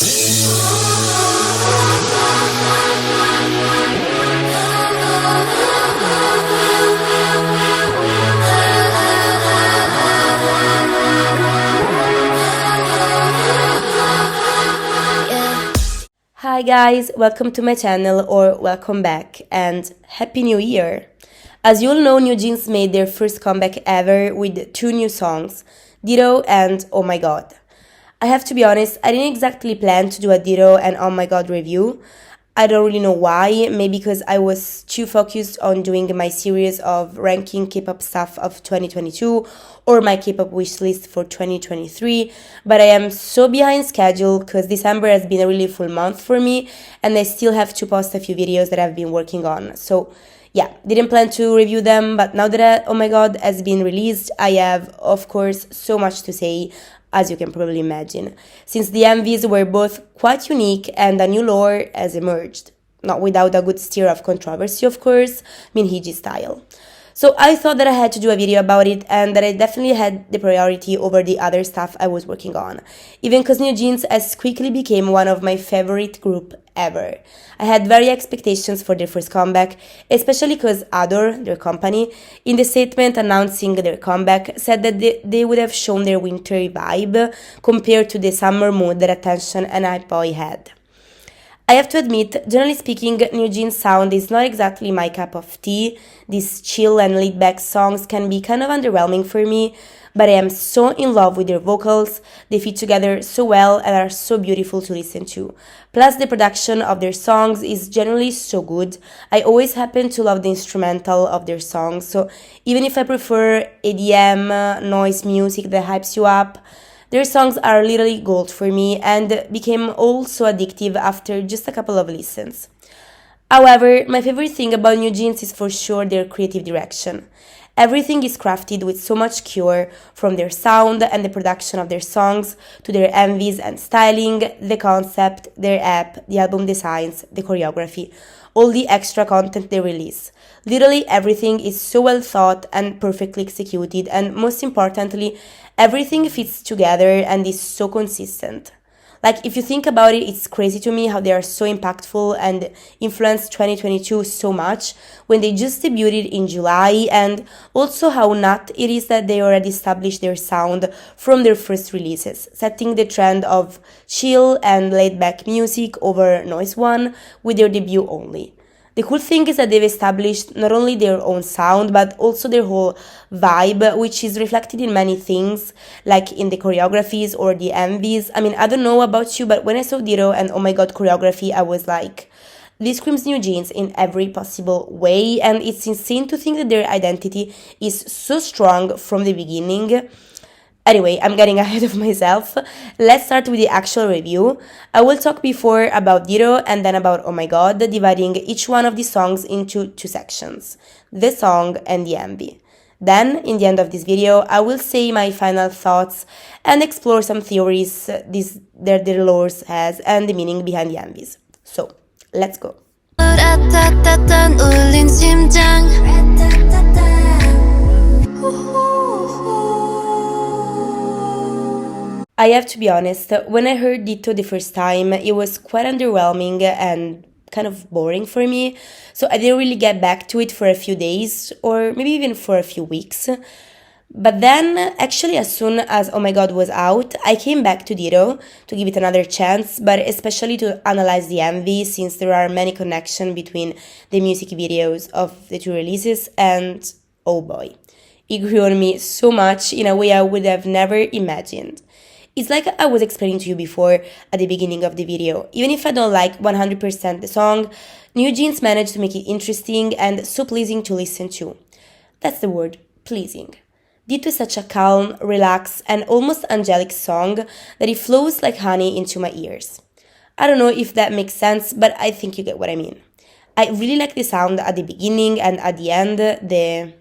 Hi guys, welcome to my channel or welcome back and Happy New Year! As you all know, New Jeans made their first comeback ever with two new songs, Ditto and Oh My God. I have to be honest, I didn't exactly plan to do a Ditto and Oh My God review. I don't really know why, maybe because I was too focused on doing my series of ranking K-pop stuff of 2022 or my K-pop wish list for 2023, but I am so behind schedule because December has been a really full month for me and I still have to post a few videos that I've been working on. So yeah, didn't plan to review them, but now that Oh My God has been released, I have, of course, so much to say, as you can probably imagine, since the MVs were both quite unique and a new lore has emerged. Not without a good stir of controversy, of course, Minhiji style. So I thought that I had to do a video about it and that I definitely had the priority over the other stuff I was working on, even because New Jeans has quickly became one of my favorite group ever. I had very expectations for their first comeback, especially because Adore, their company, in the statement announcing their comeback, said that they would have shown their wintry vibe compared to the summer mood that Attention and Hype Boy had. I have to admit, generally speaking, New Jeans sound is not exactly my cup of tea. These chill and laid-back songs can be kind of underwhelming for me, but I am so in love with their vocals. They fit together so well and are so beautiful to listen to. Plus, the production of their songs is generally so good. I always happen to love the instrumental of their songs, so even if I prefer EDM, noise music that hypes you up, their songs are literally gold for me and became all so addictive after just a couple of listens. However, my favorite thing about New Jeans is for sure their creative direction. Everything is crafted with so much care, from their sound and the production of their songs to their MVs and styling, the concept, their app, the album designs, the choreography, all the extra content they release. Literally everything is so well thought and perfectly executed, and most importantly, everything fits together and is so consistent. Like, if you think about it, it's crazy to me how they are so impactful and influenced 2022 so much when they just debuted in July, and also how not it is that they already established their sound from their first releases, setting the trend of chill and laid-back music over noise one with their debut only. The cool thing is that they've established not only their own sound, but also their whole vibe, which is reflected in many things, like in the choreographies or the MVs. I mean, I don't know about you, but when I saw Ditto and Oh My God choreography, I was like, this screams New Jeans in every possible way, and it's insane to think that their identity is so strong from the beginning. Anyway, I'm getting ahead of myself. Let's start with the actual review. I will talk before about Ditto and then about Oh My God, dividing each one of these songs into two sections, the song and the MV. Then, in the end of this video, I will say my final thoughts and explore some theories their lore has and the meaning behind the MVs. So, let's go. I have to be honest, when I heard Ditto the first time, it was quite underwhelming and kind of boring for me, so I didn't really get back to it for a few days, or maybe even for a few weeks. But then, actually, as soon as Oh My God was out, I came back to Ditto to give it another chance, but especially to analyze the MV, since there are many connections between the music videos of the two releases, and oh boy, it grew on me so much in a way I would have never imagined. It's like I was explaining to you before at the beginning of the video. Even if I don't like 100% the song, New Jeans managed to make it interesting and so pleasing to listen to. That's the word, pleasing. Ditto is such a calm, relaxed, and almost angelic song that it flows like honey into my ears. I don't know if that makes sense, but I think you get what I mean. I really like the sound at the beginning and at the end, the...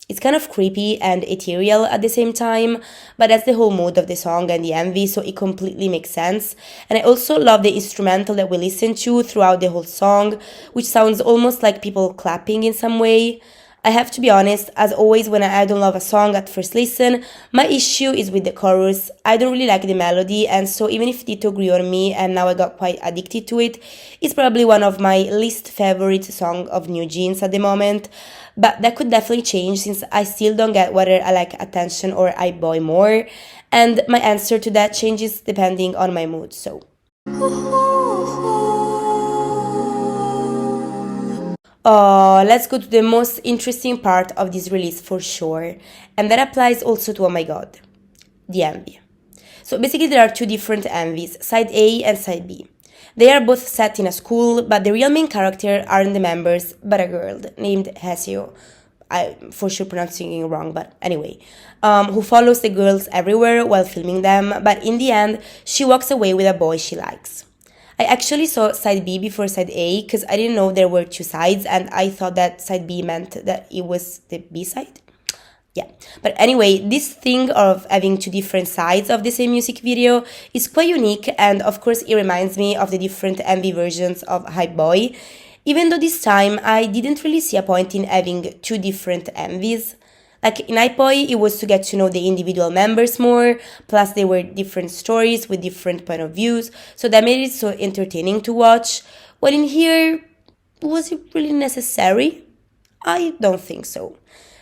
It's kind of creepy and ethereal at the same time, but that's the whole mood of the song and the MV, so it completely makes sense. And I also love the instrumental that we listen to throughout the whole song, which sounds almost like people clapping in some way. I have to be honest, as always, when I don't love a song at first listen, my issue is with the chorus. I don't really like the melody, and so even if Ditto grew on me and now I got quite addicted to it, it's probably one of my least favorite song of New Jeans at the moment. But that could definitely change since I still don't get whether I like Attention or I Boy more, and my answer to that changes depending on my mood, so. Oh, let's go to the most interesting part of this release for sure, and that applies also to Oh My God, the MV. So basically there are two different MVs, side A and side B. They are both set in a school, but the real main character aren't the members, but a girl named Haseo. I'm for sure pronouncing it wrong, but anyway, who follows the girls everywhere while filming them, but in the end, she walks away with a boy she likes. I actually saw side B before side A because I didn't know there were two sides and I thought that side B meant that it was the B side. Yeah, but anyway, this thing of having two different sides of the same music video is quite unique, and of course it reminds me of the different MV versions of Hype Boy, even though this time I didn't really see a point in having two different MVs. Like in Hype Boy, it was to get to know the individual members more, plus they were different stories with different point of views, so that made it so entertaining to watch. While in here, was it really necessary? I don't think so.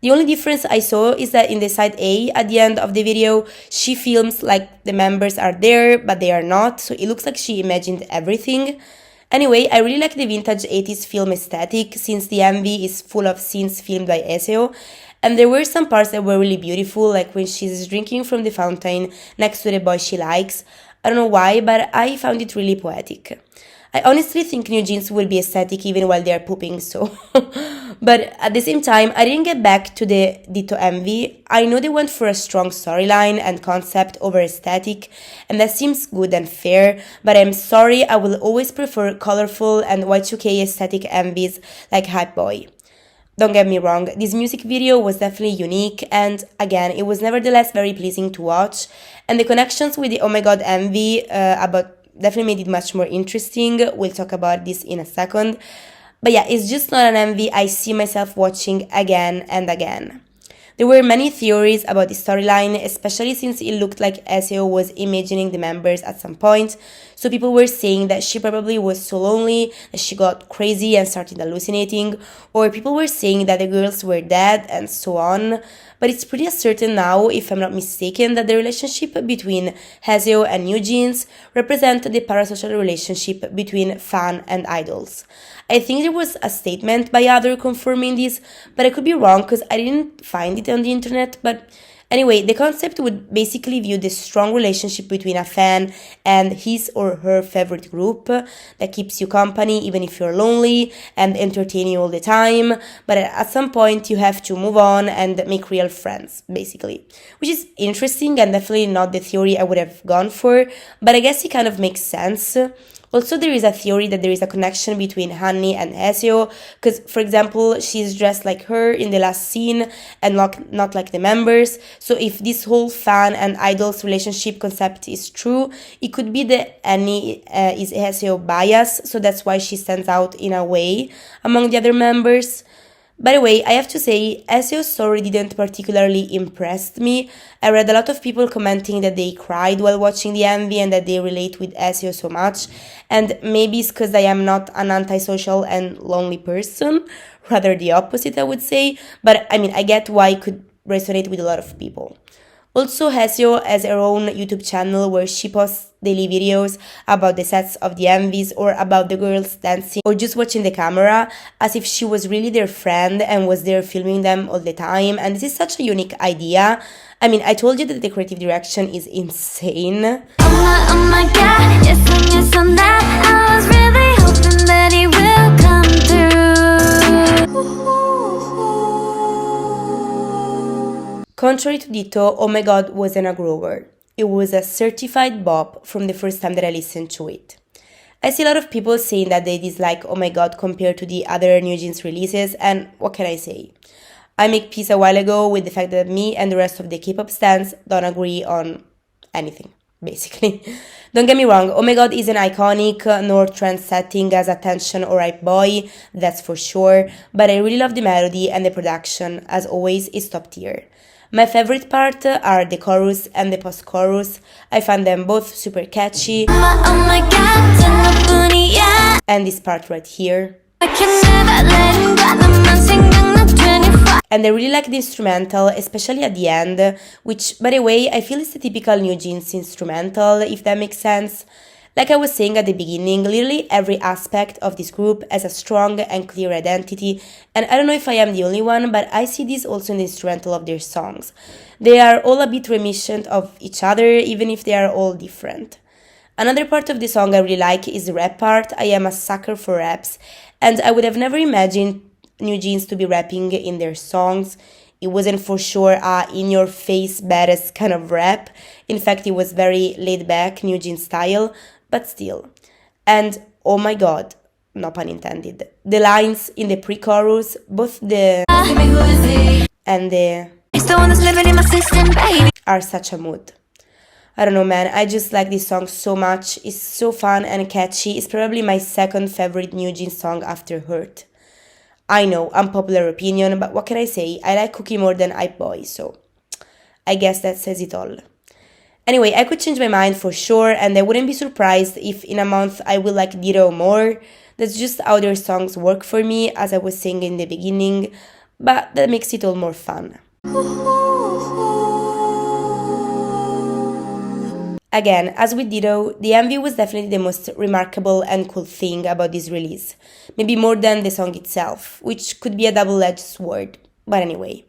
The only difference I saw is that in the side A, at the end of the video, she films like the members are there, but they are not, so it looks like she imagined everything. Anyway, I really like the vintage 80s film aesthetic, since the MV is full of scenes filmed by Eseo, and there were some parts that were really beautiful, like when she's drinking from the fountain next to the boy she likes. I don't know why, but I found it really poetic. I honestly think New Jeans will be aesthetic even while they are pooping, so. But at the same time, I didn't get back to the Ditto MV. I know they went for a strong storyline and concept over aesthetic, and that seems good and fair, but I'm sorry, I will always prefer colorful and Y2K aesthetic MVs like Hype Boy. Don't get me wrong, this music video was definitely unique, and again, it was nevertheless very pleasing to watch, and the connections with the Oh My God MV about definitely made it much more interesting. We'll talk about this in a second. But yeah, it's just not an MV I see myself watching again and again. There were many theories about the storyline, especially since it looked like Eseo was imagining the members at some point, so people were saying that she probably was so lonely that she got crazy and started hallucinating, or people were saying that the girls were dead, and so on. But it's pretty certain now, if I'm not mistaken, that the relationship between Haseo and New Jeans represent the parasocial relationship between fan and idols. I think there was a statement by other confirming this, but I could be wrong because I didn't find it on the internet. But anyway, the concept would basically view the strong relationship between a fan and his or her favorite group that keeps you company even if you're lonely and entertain you all the time, but at some point you have to move on and make real friends, basically. Which is interesting and definitely not the theory I would have gone for, but I guess it kind of makes sense. Also, there is a theory that there is a connection between Hanni and Eseo, because, for example, she's dressed like her in the last scene and not like the members. So if this whole fan and idols relationship concept is true, it could be that Hanni is Eseo bias, so that's why she stands out in a way among the other members. By the way, I have to say, Eseo's story didn't particularly impress me. I read a lot of people commenting that they cried while watching the MV and that they relate with Eseo so much, and maybe it's because I am not an antisocial and lonely person, rather the opposite I would say, but I mean, I get why it could resonate with a lot of people. Also, Haseo has her own YouTube channel where she posts daily videos about the sets of the MVs or about the girls dancing or just watching the camera as if she was really their friend and was there filming them all the time, and this is such a unique idea. I mean, I told you that the creative direction is insane. Oh my God, yes on that. I was really hoping that he will come through. Contrary to Ditto, Oh My God wasn't a grower. It was a certified bop from the first time that I listened to it. I see a lot of people saying that they dislike Oh My God compared to the other New Jeans releases, and what can I say? I make peace a while ago with the fact that me and the rest of the K-pop stans don't agree on anything. basically. Don't get me wrong, Oh My God isn't iconic nor trend-setting as Attention or Right Boy, that's for sure, but I really love the melody and the production, as always, is top tier. My favorite part are the chorus and the post-chorus. I find them both super catchy. Oh my God, 전부뿐이야. And this part right here. I can never let him go. 너만 생각나 24. And I really like the instrumental, especially at the end, which, by the way, I feel is the typical New Jeans instrumental, if that makes sense. Like I was saying at the beginning, literally every aspect of this group has a strong and clear identity, and I don't know if I am the only one, but I see this also in the instrumental of their songs. They are all a bit reminiscent of each other, even if they are all different. Another part of the song I really like is the rap part. I am a sucker for raps, and I would have never imagined New Jeans to be rapping in their songs. It wasn't for sure a in-your-face badass kind of rap. In fact, it was very laid-back New Jeans style, but still. And oh my god, no pun intended, the lines in the pre-chorus, both the and the It's the one that's living in my system, baby. are such a mood. I don't know, man, I just like this song so much. It's so fun and catchy. It's probably my second favorite New Jeans song after Hurt. I know, unpopular opinion, but what can I say? I like Cookie more than Hype Boy, so I guess that says it all. Anyway, I could change my mind for sure, and I wouldn't be surprised if in a month I will like Ditto more. That's just how their songs work for me, as I was saying in the beginning, but that makes it all more fun. Again, as with Ditto, the MV was definitely the most remarkable and cool thing about this release. Maybe more than the song itself, which could be a double-edged sword. But anyway.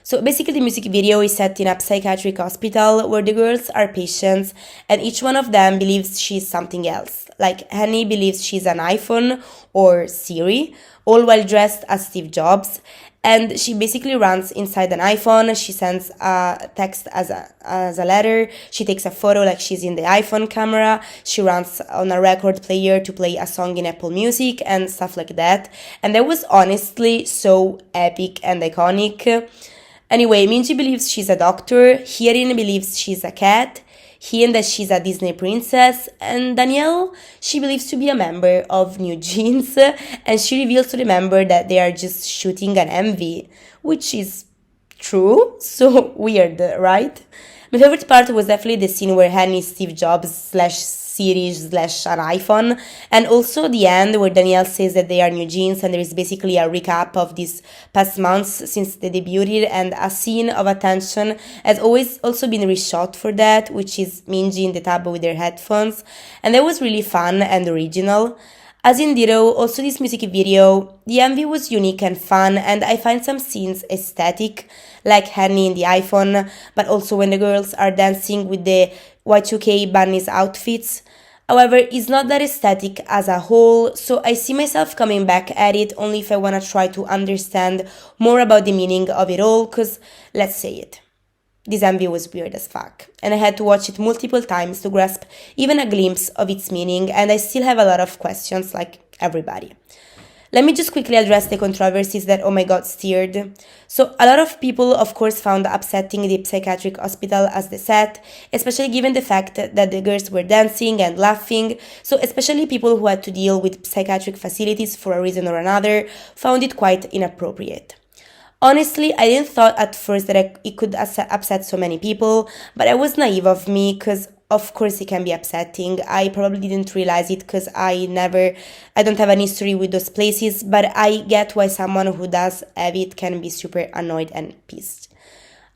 So basically the music video is set in a psychiatric hospital where the girls are patients and each one of them believes she's something else. Like Henny believes she's an iPhone or Siri, all while dressed as Steve Jobs. And she basically runs inside an iPhone, she sends a text as a letter, she takes a photo like she's in the iPhone camera, she runs on a record player to play a song in Apple Music and stuff like that. And that was honestly so epic and iconic. Anyway, Minji believes she's a doctor, Hyerin believes she's a cat, Hien that she's a Disney princess, and Danielle, she believes to be a member of New Jeans, and she reveals to the member that they are just shooting an MV, which is true, so weird, right? My favorite part was definitely the scene where Henny is Steve Jobs slash Siri slash an iPhone, and also the end where Danielle says that they are New Jeans, and there is basically a recap of these past months since they debuted, and a scene of Attention has always also been reshot for that, which is Minji in the tub with their headphones, and that was really fun and original. As in Ditto, also this music video, the MV was unique and fun, and I find some scenes aesthetic, like Henny in the iPhone, but also when the girls are dancing with the Y2K bunnies outfits. However, it's not that aesthetic as a whole, so I see myself coming back at it only if I wanna try to understand more about the meaning of it all, cause let's say it. This MV was weird as fuck, and I had to watch it multiple times to grasp even a glimpse of its meaning, and I still have a lot of questions like everybody. Let me just quickly address the controversies that Oh My God stirred. So a lot of people of course found upsetting the psychiatric hospital as the set, especially given the fact that the girls were dancing and laughing, so especially people who had to deal with psychiatric facilities for a reason or another found it quite inappropriate. Honestly, I didn't thought at first that it could upset so many people, but I was naive of me because of course it can be upsetting. I probably didn't realize it because I don't have an history with those places, but I get why someone who does have it can be super annoyed and pissed.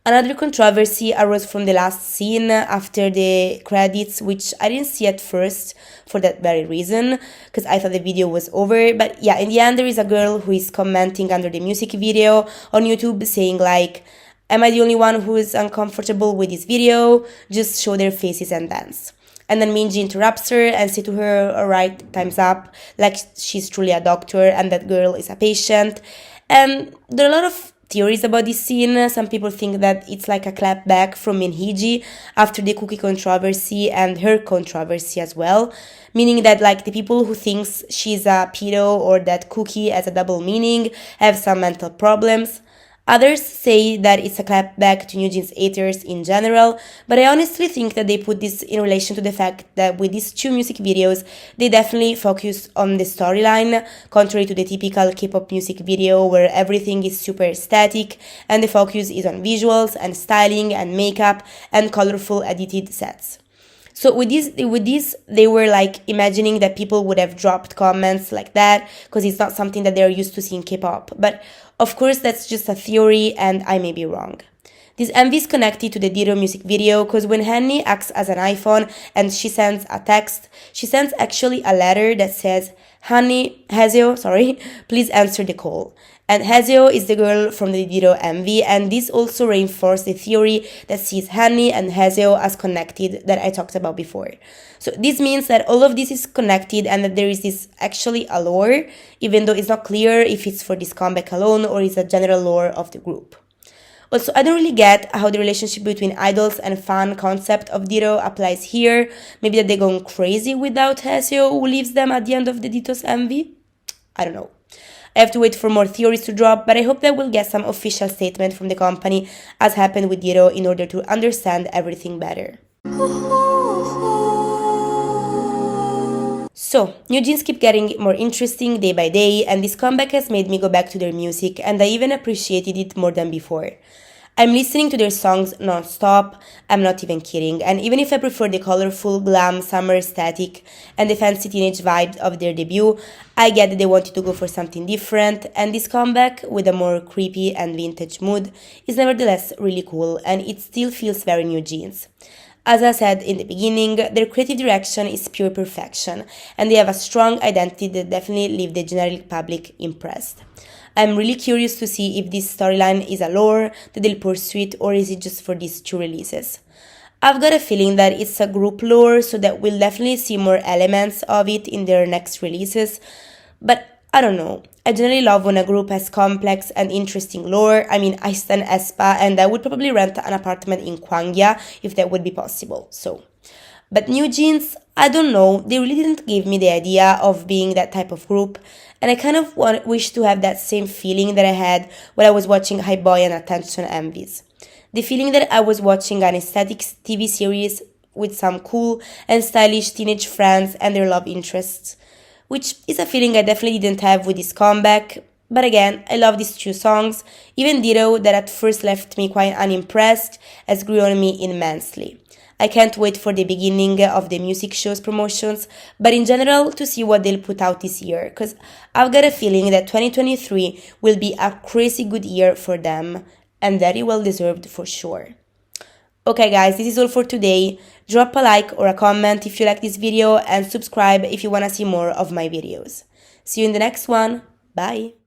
Another controversy arose from the last scene after the credits, which I didn't see at first for that very reason, because I thought the video was over. But yeah, in the end, there is a girl who is commenting under the music video on YouTube saying like, am I the only one who is uncomfortable with this video? Just show their faces and dance. And then Minji interrupts her and say to her, alright, time's up, like she's truly a doctor and that girl is a patient. And there are a lot of theories about this scene. Some people think that it's like a clapback from Minhiji after the Cookie controversy and her controversy as well, meaning that like the people who thinks she's a pedo or that Cookie has a double meaning have some mental problems. Others say that it's a clapback to New Jeans haters in general, but I honestly think that they put this in relation to the fact that with these two music videos, they definitely focus on the storyline, contrary to the typical K-pop music video where everything is super static and the focus is on visuals and styling and makeup and colorful edited sets. So with this, they were like imagining that people would have dropped comments like that because it's not something that they're used to seeing K-pop. But of course, that's just a theory, and I may be wrong. This MV is connected to the Ditto music video because when Hanni acts as an iPhone and she sends a text, she sends actually a letter that says, Heseo, please answer the call. And Heseo is the girl from the Ditto MV, and this also reinforced the theory that sees Hanni and Heseo as connected that I talked about before. So this means that all of this is connected and that there is this actually a lore, even though it's not clear if it's for this comeback alone or is a general lore of the group. Also, I don't really get how the relationship between idols and fan concept of Ditto applies here. Maybe that they're going crazy without Heseo, who leaves them at the end of the Ditto's MV? I don't know. I have to wait for more theories to drop, but I hope that we'll get some official statement from the company, as happened with Ditto, in order to understand everything better. So, New Jeans keep getting more interesting day by day, and this comeback has made me go back to their music, and I even appreciated it more than before. I'm listening to their songs non-stop, I'm not even kidding, and even if I prefer the colorful, glam, summer aesthetic and the fancy teenage vibe of their debut, I get that they wanted to go for something different, and this comeback, with a more creepy and vintage mood, is nevertheless really cool, and it still feels very New Jeans. As I said in the beginning, their creative direction is pure perfection, and they have a strong identity that definitely leave the general public impressed. I'm really curious to see if this storyline is a lore that they'll pursue it, or is it just for these two releases. I've got a feeling that it's a group lore, so that we'll definitely see more elements of it in their next releases, but I don't know. I generally love when a group has complex and interesting lore. I mean, I stan aespa, and I would probably rent an apartment in Kwangya if that would be possible, so. But New Jeans, I don't know, they really didn't give me the idea of being that type of group, and I kind of wish to have that same feeling that I had when I was watching High Boy and Attention MVs. The feeling that I was watching an aesthetic TV series with some cool and stylish teenage friends and their love interests, which is a feeling I definitely didn't have with this comeback. But again, I love these two songs. Even Ditto, that at first left me quite unimpressed, has grew on me immensely. I can't wait for the beginning of the music show's promotions, but in general to see what they'll put out this year, because I've got a feeling that 2023 will be a crazy good year for them, and very well deserved for sure. Okay guys, this is all for today. Drop a like or a comment if you like this video, and subscribe if you wanna see more of my videos. See you in the next one. Bye!